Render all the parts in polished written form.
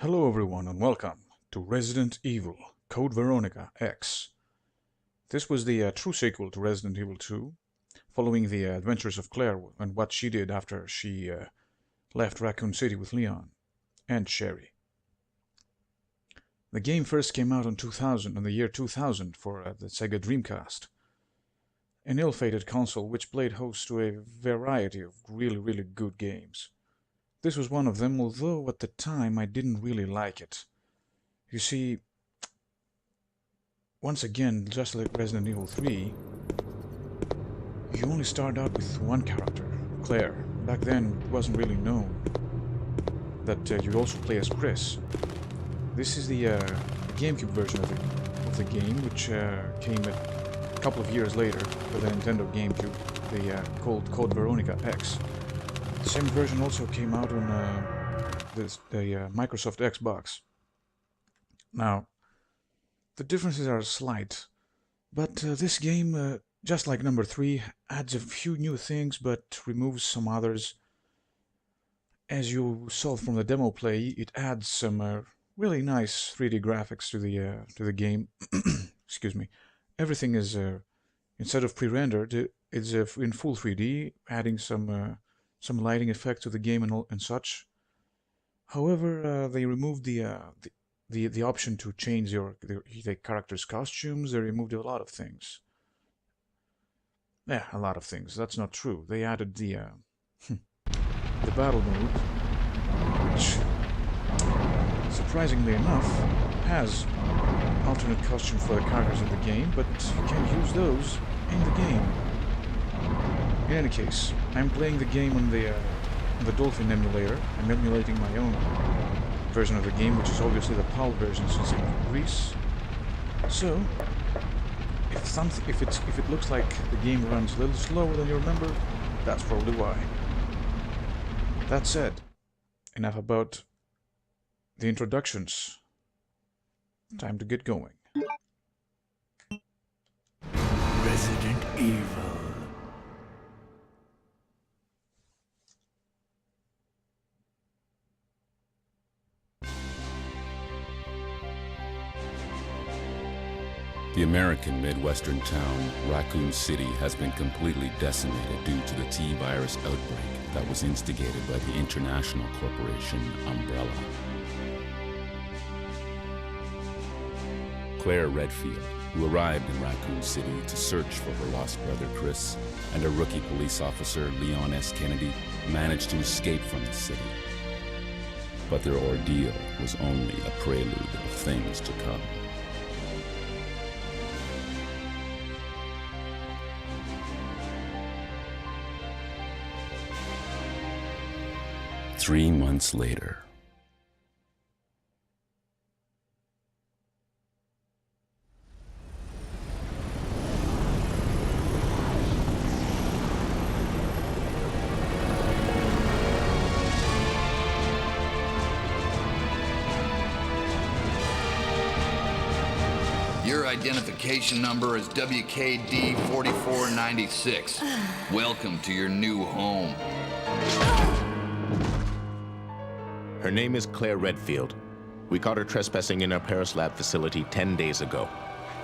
Hello everyone and welcome to Resident Evil Code Veronica X. This was the true sequel to Resident Evil 2, following the adventures of Claire and what she did after she left Raccoon City with Leon and Sherry. The game first came out in the year 2000 for the Sega Dreamcast, an ill-fated console which played host to a variety of really good games. This was one of them, although at the time I didn't really like it. You see, once again, just like Resident Evil 3, you only start out with one character, Claire. Back then, it wasn't really known that you also play as Chris. This is the GameCube version of the game, which came a couple of years later for the Nintendo GameCube, called Code Veronica X. The same version also came out on the Microsoft Xbox. Now, the differences are slight, but this game, just like number 3, adds a few new things but removes some others. As you saw from the demo play, it adds some really nice 3D graphics to the game. Excuse me. Everything is instead of pre-rendered, it's in full 3D, adding some lighting effect to the game and such. However, they removed the option to change the characters' costumes. They removed a lot of things. Yeah, a lot of things. That's not true. They added the battle mode, which, surprisingly enough, has alternate costumes for the characters in the game, but you can't use those in the game. In any case, I'm playing the game on the Dolphin emulator. I'm emulating my own version of the game, which is obviously the PAL version since I'm from Greece. So, if it looks like the game runs a little slower than you remember, that's probably why. That said, enough about the introductions. Time to get going. Resident Evil. The American Midwestern town, Raccoon City, has been completely decimated due to the T-virus outbreak that was instigated by the international corporation Umbrella. Claire Redfield, who arrived in Raccoon City to search for her lost brother Chris, and a rookie police officer, Leon S. Kennedy, managed to escape from the city. But their ordeal was only a prelude of things to come. Three months later. Your identification number is WKD 4496. Welcome to your new home. Her name is Claire Redfield. We caught her trespassing in our Paris lab facility 10 days ago.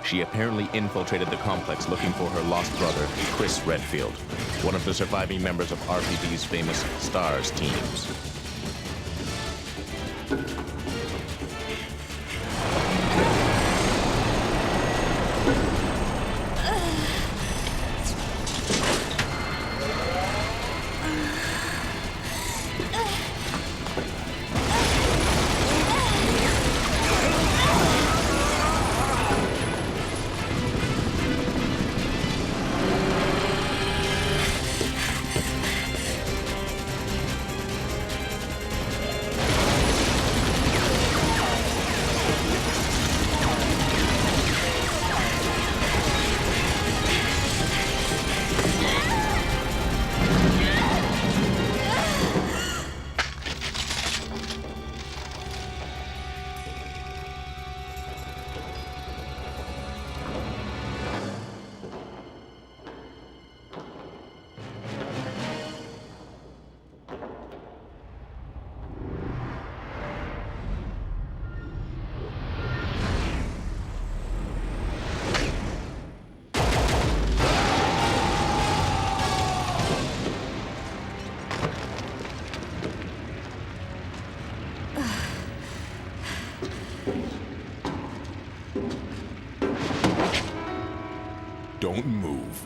She apparently infiltrated the complex looking for her lost brother, Chris Redfield, one of the surviving members of RPD's famous STARS teams. Don't move.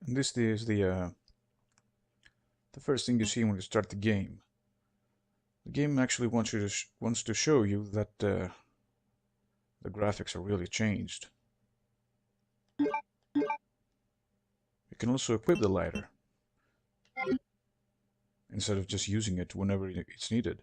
And this is the first thing you see when you start the game. The game actually wants to show you that the graphics are really changed. You can also equip the lighter instead of just using it whenever it's needed.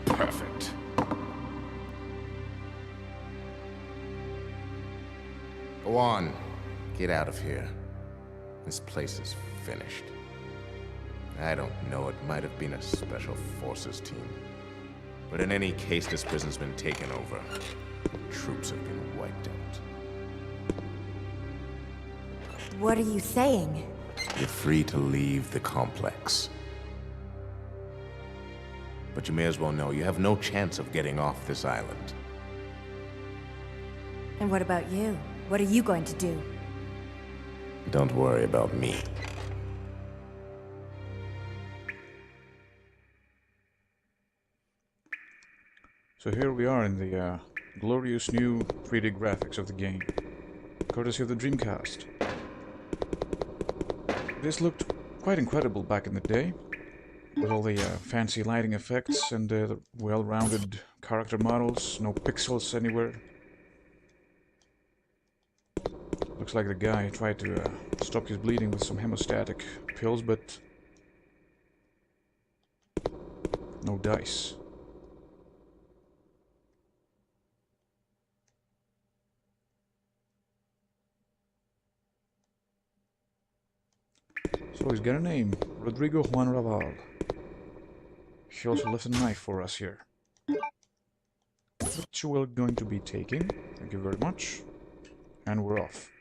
Perfect. Go on. Get out of here. This place is finished. I don't know, it might have been a special forces team. But in any case, this prison's been taken over. Troops have been wiped out. What are you saying? You're free to leave the complex. But you may as well know you have no chance of getting off this island. And what about you? What are you going to do? Don't worry about me. So here we are in the glorious new 3D graphics of the game, courtesy of the Dreamcast. This looked quite incredible back in the day, with all the fancy lighting effects and the well-rounded character models, no pixels anywhere. Looks like the guy tried to stop his bleeding with some hemostatic pills, but no dice. So he's got a name, Rodrigo Juan Raval. He also left a knife for us here, which we're going to be taking. Thank you very much. And we're off.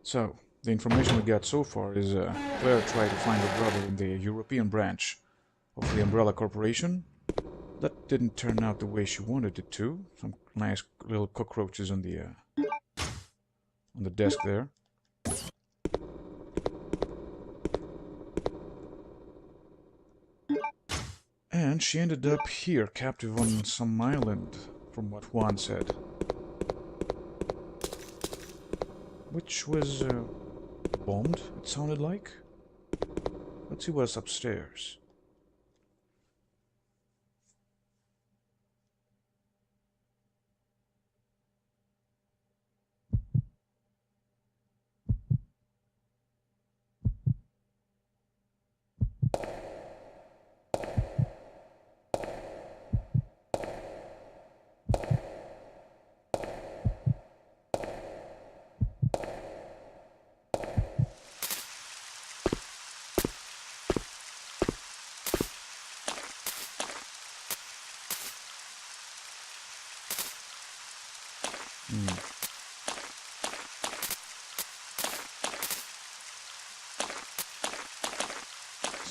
So, the information we got so far is Claire tried to find her brother in the European branch of the Umbrella Corporation. That didn't turn out the way she wanted it to. Some nice little cockroaches on the desk there. And she ended up here, captive on some island, from what Juan said. Which was bombed, it sounded like. Let's see what's upstairs.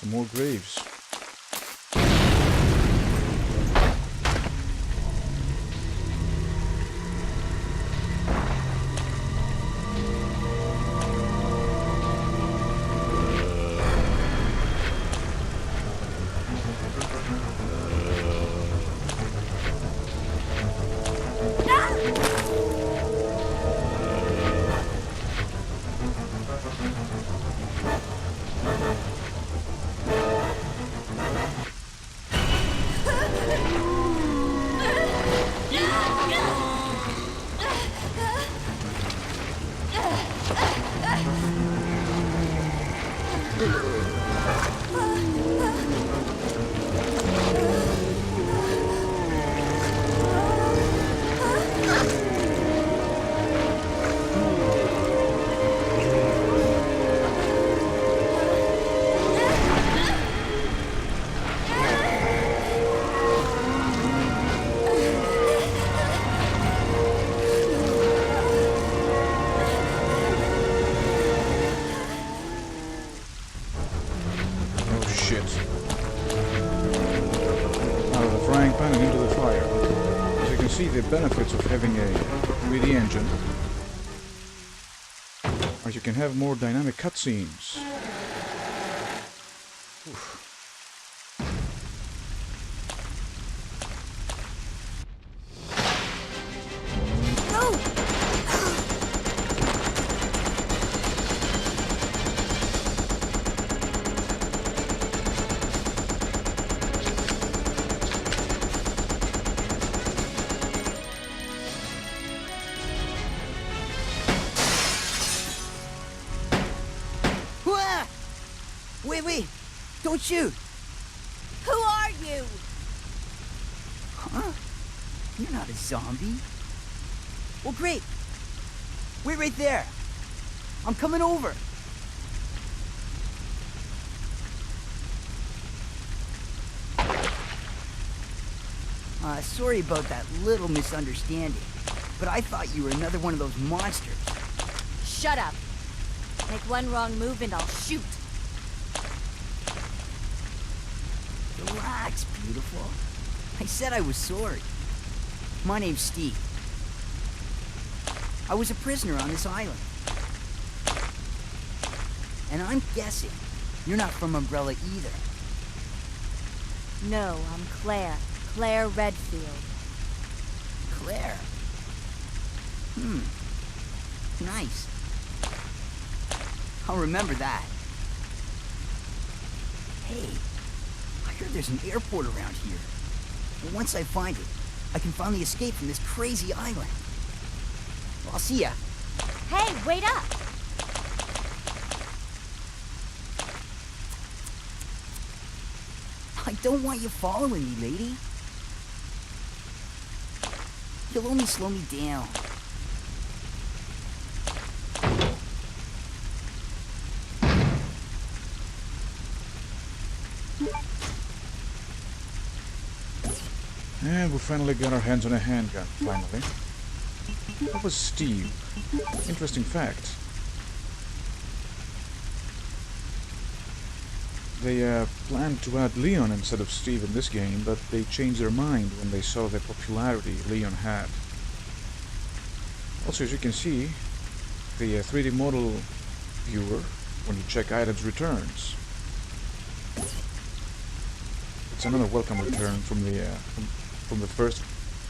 More graves. See the benefits of having a 3D engine, or you can have more dynamic cutscenes. Wait, don't shoot. Who are you? Huh? You're not a zombie. Well, great. Wait right there. I'm coming over. Sorry about that little misunderstanding, but I thought you were another one of those monsters. Shut up. Make one wrong move and I'll shoot. Relax, beautiful. I said I was sorry. My name's Steve. I was a prisoner on this island. And I'm guessing you're not from Umbrella either. No, I'm Claire. Claire Redfield. Claire? Nice. I'll remember that. Hey, I heard there's an airport around here. And once I find it, I can finally escape from this crazy island. Well, I'll see ya. Hey, wait up! I don't want you following me, lady. You'll only slow me down. And we finally got our hands on a handgun, finally. That was Steve. Interesting fact. They planned to add Leon instead of Steve in this game, but they changed their mind when they saw the popularity Leon had. Also, as you can see, the 3D model viewer, when you check items, returns. It's another welcome return from the first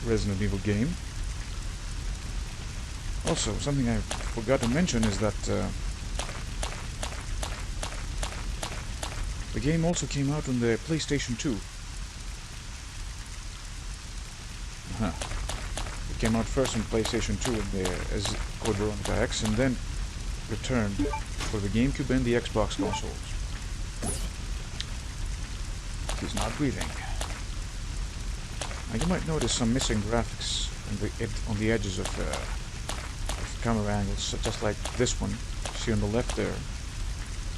Resident Evil game. Also, something I forgot to mention is that the game also came out on the PlayStation 2. It came out first on PlayStation 2 as Code Veronica X, and then returned for the GameCube and the Xbox consoles. He's not breathing. Now you might notice some missing graphics on the edges of camera angles, just like this one, see on the left there.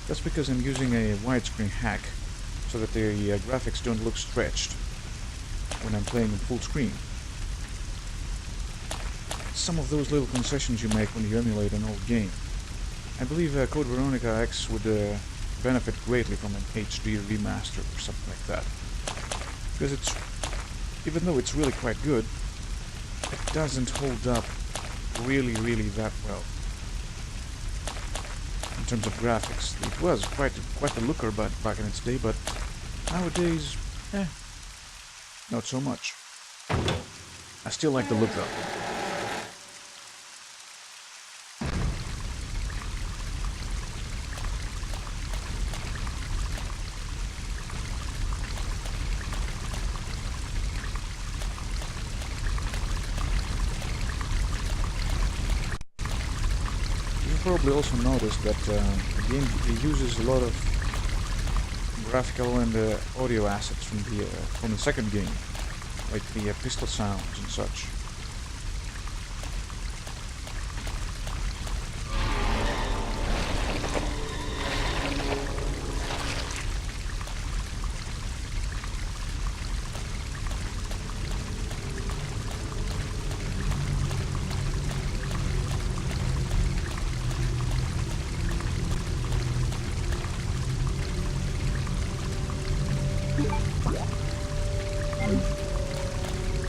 That's because I'm using a widescreen hack, so that the graphics don't look stretched when I'm playing in full screen. Some of those little concessions you make when you emulate an old game. I believe Code Veronica X would benefit greatly from an HD remaster or something like that. Because it's, even though it's really quite good, it doesn't hold up really that well. In terms of graphics, it was quite a looker back in its day, but nowadays, not so much. I still like the look though. Probably also noticed that the game uses a lot of graphical and audio assets from the second game, like the pistol sounds and such.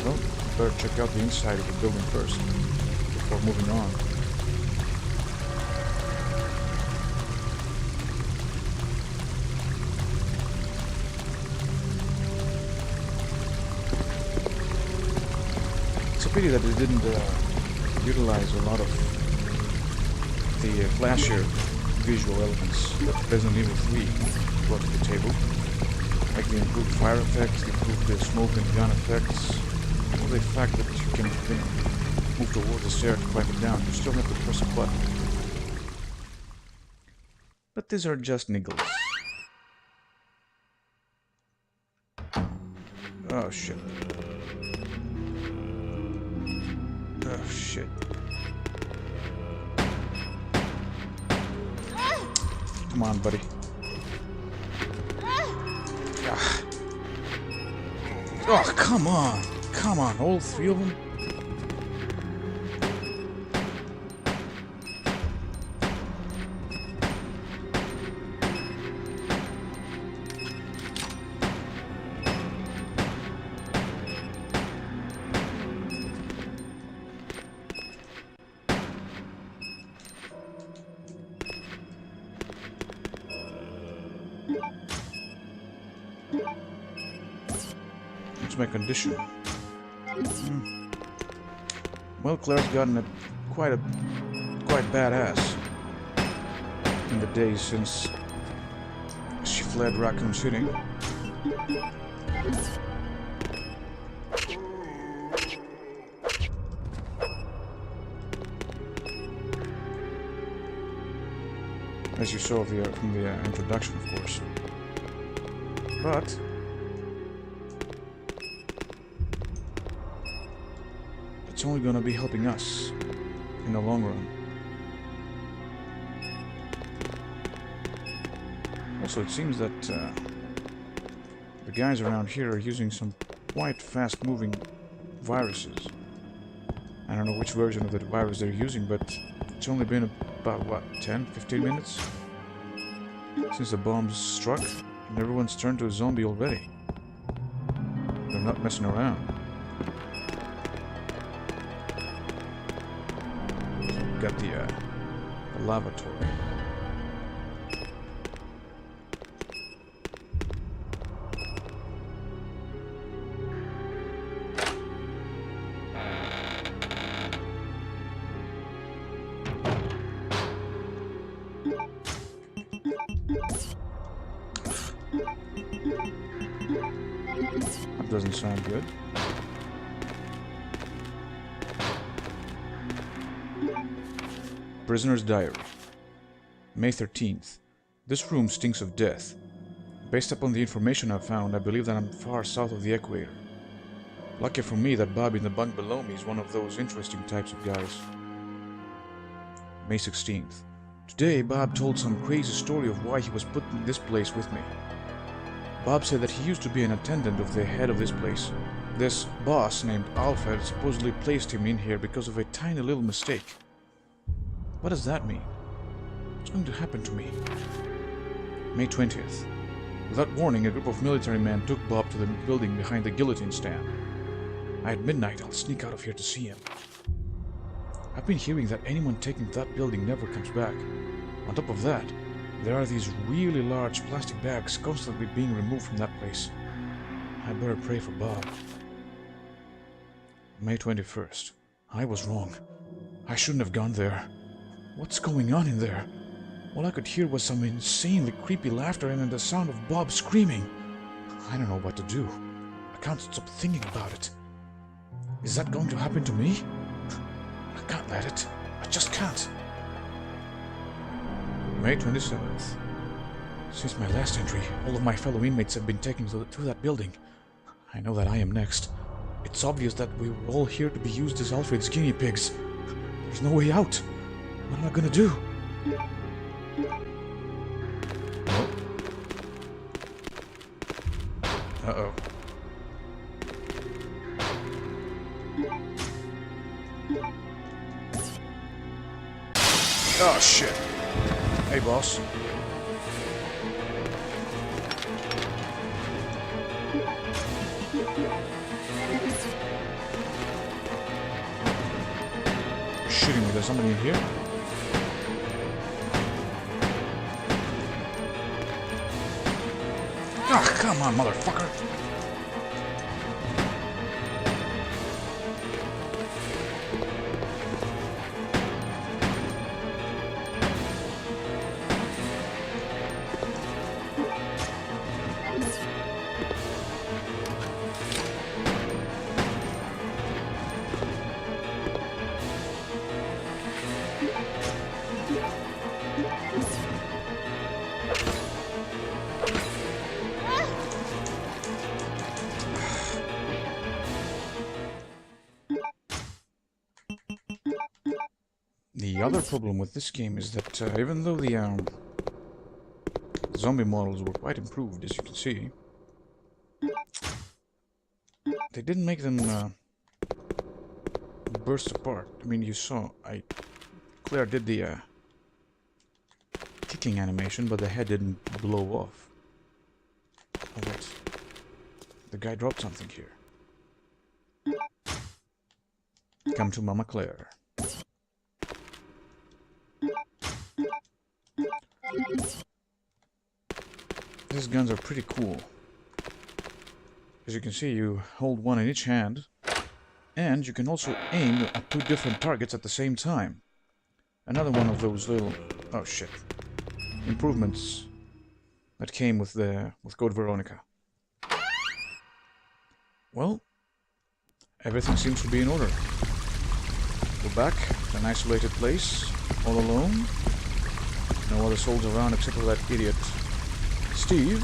Well, better check out the inside of the building first, before moving on. It's a pity that they didn't utilize a lot of the flashier visual elements that Resident Evil 3 brought to the table. Like the improved fire effects, the improved smoke and gun effects, or the fact that you can move towards the stair to climb it down. You still have to press a button. But these are just niggles. Oh shit. Oh shit. Come on, buddy. Oh, come on! Come on, all three of them? My condition. Well, Claire's gotten quite badass in the days since she fled Raccoon City. As you saw from the introduction, of course. But it's only going to be helping us in the long run. Also, it seems that the guys around here are using some quite fast-moving viruses. I don't know which version of the virus they're using, but it's only been about, what, 10-15 minutes since the bombs struck, and everyone's turned to a zombie already. They're not messing around. Got the lavatory. That doesn't sound good. Prisoner's Diary. May 13th. This room stinks of death. Based upon the information I've found, I believe that I'm far south of the equator. Lucky for me that Bob in the bunk below me is one of those interesting types of guys. May 16th. Today, Bob told some crazy story of why he was put in this place with me. Bob said that he used to be an attendant of the head of this place. This boss named Alfred supposedly placed him in here because of a tiny little mistake. What does that mean? What's going to happen to me? May 20th. Without warning, a group of military men took Bob to the building behind the guillotine stand. At midnight, I'll sneak out of here to see him. I've been hearing that anyone taken to that building never comes back. On top of that, there are these really large plastic bags constantly being removed from that place. I better pray for Bob. May 21st. I was wrong. I shouldn't have gone there. What's going on in there? All I could hear was some insanely creepy laughter and then the sound of Bob screaming. I don't know what to do. I can't stop thinking about it. Is that going to happen to me? I can't let it. I just can't. May 27th. Since my last entry, all of my fellow inmates have been taken to that building. I know that I am next. It's obvious that we were all here to be used as Alfred's guinea pigs. There's no way out. What am I gonna do? Uh-oh. Oh, shit. Hey, boss. Shooting me. There's somebody in here? Oh, come on, motherfucker. The other problem with this game is that even though the zombie models were quite improved, as you can see, they didn't make them burst apart. I mean, you saw, Claire did the kicking animation, but the head didn't blow off. Oh, wait. The guy dropped something here. Come to Mama Claire. These guns are pretty cool. As you can see, you hold one in each hand, and you can also aim at two different targets at the same time. Another one of those little... oh shit. Improvements that came with Code Veronica. Well, everything seems to be in order. Go back to an isolated place, all alone. No other souls around except for that idiot Steve.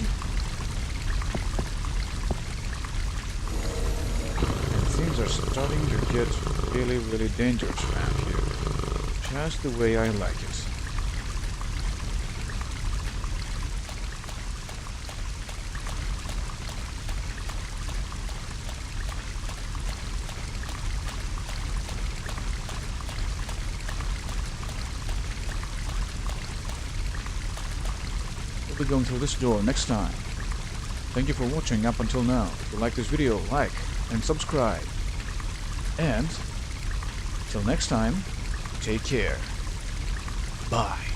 And things are starting to get really, really dangerous around here. Just the way I like it. We'll be going through this door next time. Thank you for watching up until now. If you like this video, like and subscribe. And till next time, take care. Bye.